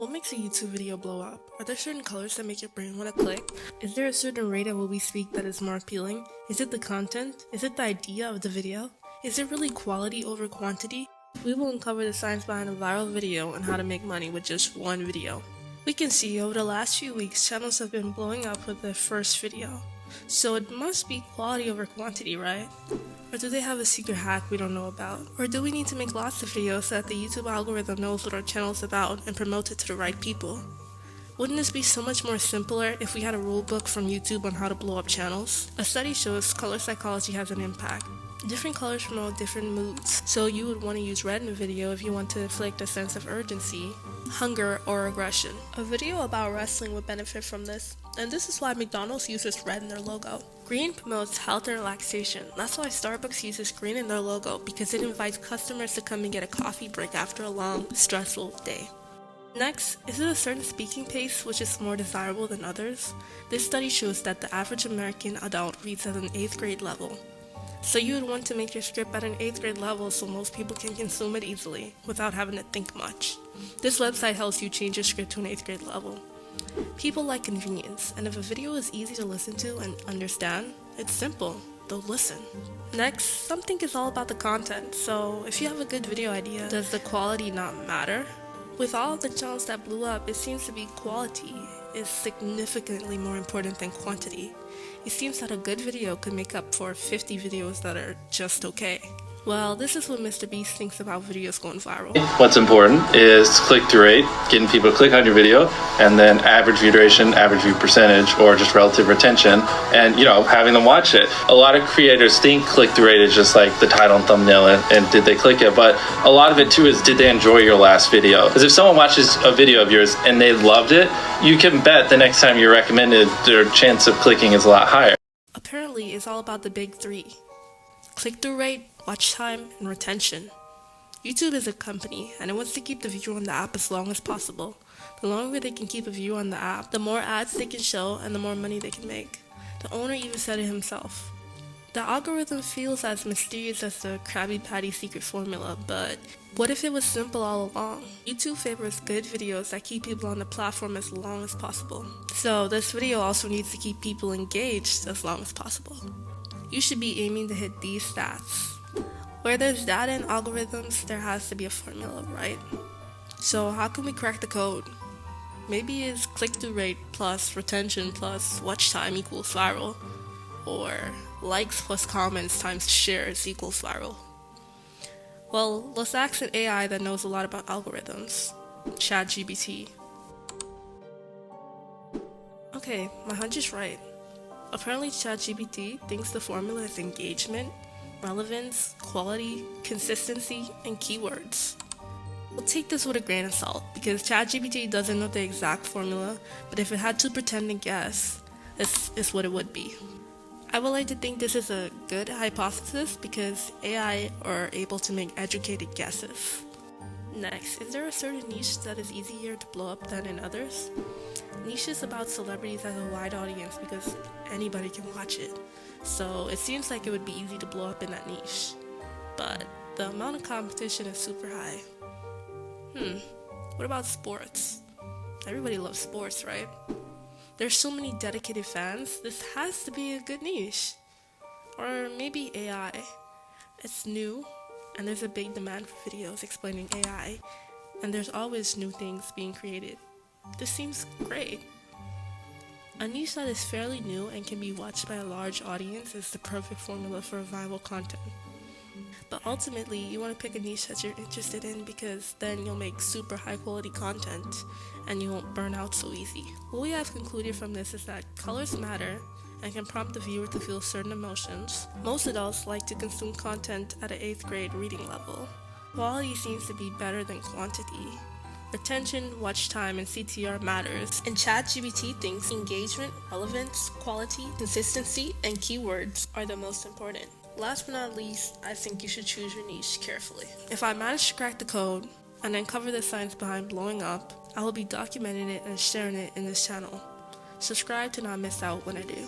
What makes a YouTube video blow up? Are there certain colors that make your brain want to click? Is there a certain rate at what we speak that is more appealing? Is it the content? Is it the idea of the video? Is it really quality over quantity? We will uncover the science behind a viral video and how to make money with just one video. We can see over the last few weeks, channels have been blowing up with their first video. So it must be quality over quantity, right? Or do they have a secret hack we don't know about? Or do we need to make lots of videos so that the YouTube algorithm knows what our channel is about and promote it to the right people? Wouldn't this be so much more simpler if we had a rule book from YouTube on how to blow up channels? A study shows color psychology has an impact. Different colors promote different moods, so you would want to use red in a video if you want to inflict a sense of urgency, hunger, or aggression. A video about wrestling would benefit from this, and this is why McDonald's uses red in their logo. Green promotes health and relaxation. That's why Starbucks uses green in their logo, because it invites customers to come and get a coffee break after a long, stressful day. Next, is it a certain speaking pace which is more desirable than others? This study shows that the average American adult reads at an 8th grade level. So you would want to make your script at an 8th grade level so most people can consume it easily, without having to think much. This website helps you change your script to an 8th grade level. People like convenience, and if a video is easy to listen to and understand, it's simple, they'll listen. Next, some think it's all about the content, so if you have a good video idea, does the quality not matter? With all of the channels that blew up, it seems to be quality is significantly more important than quantity. It seems that a good video could make up for 50 videos that are just okay. Well, this is what Mr. Beast thinks about videos going viral. What's important is click-through rate, getting people to click on your video, and then average view duration, average view percentage, or just relative retention, and having them watch it. A lot of creators think click-through rate is just like the title and thumbnail and did they click it, but a lot of it too is did they enjoy your last video? Because if someone watches a video of yours and they loved it, you can bet the next time you're recommended, their chance of clicking is a lot higher. Apparently, it's all about the big three: click-through rate, watch time, and retention. YouTube is a company, and it wants to keep the viewer on the app as long as possible. The longer they can keep a viewer on the app, the more ads they can show and the more money they can make. The owner even said it himself. The algorithm feels as mysterious as the Krabby Patty secret formula, but what if it was simple all along? YouTube favors good videos that keep people on the platform as long as possible. So this video also needs to keep people engaged as long as possible. You should be aiming to hit these stats. Where there's data and algorithms, there has to be a formula, right? So how can we crack the code? Maybe it's click-through rate plus retention plus watch time equals viral, or likes plus comments times shares equals viral. Well, let's ask an AI that knows a lot about algorithms, ChatGPT. Okay, my hunch is right. Apparently ChatGPT thinks the formula is engagement, relevance, quality, consistency, and keywords. We'll take this with a grain of salt, because ChatGPT doesn't know the exact formula, but if it had to pretend to guess, this is what it would be. I would like to think this is a good hypothesis because AI are able to make educated guesses. Next, is there a certain niche that is easier to blow up than in others? Niches about celebrities has a wide audience because anybody can watch it, so it seems like it would be easy to blow up in that niche. But the amount of competition is super high. What about sports? Everybody loves sports, right? There's so many dedicated fans, this has to be a good niche. Or maybe AI. It's new, and there's a big demand for videos explaining AI, and there's always new things being created. This seems great. A niche that is fairly new and can be watched by a large audience is the perfect formula for viral content. But ultimately, you want to pick a niche that you're interested in because then you'll make super high quality content and you won't burn out so easy. What we have concluded from this is that colors matter and can prompt the viewer to feel certain emotions. Most adults like to consume content at an 8th grade reading level. Quality seems to be better than quantity. Retention, watch time, and CTR matters, and ChatGPT thinks engagement, relevance, quality, consistency, and keywords are the most important. Last but not least, I think you should choose your niche carefully. If I manage to crack the code and uncover the science behind blowing up, I will be documenting it and sharing it in this channel. Subscribe to not miss out when I do.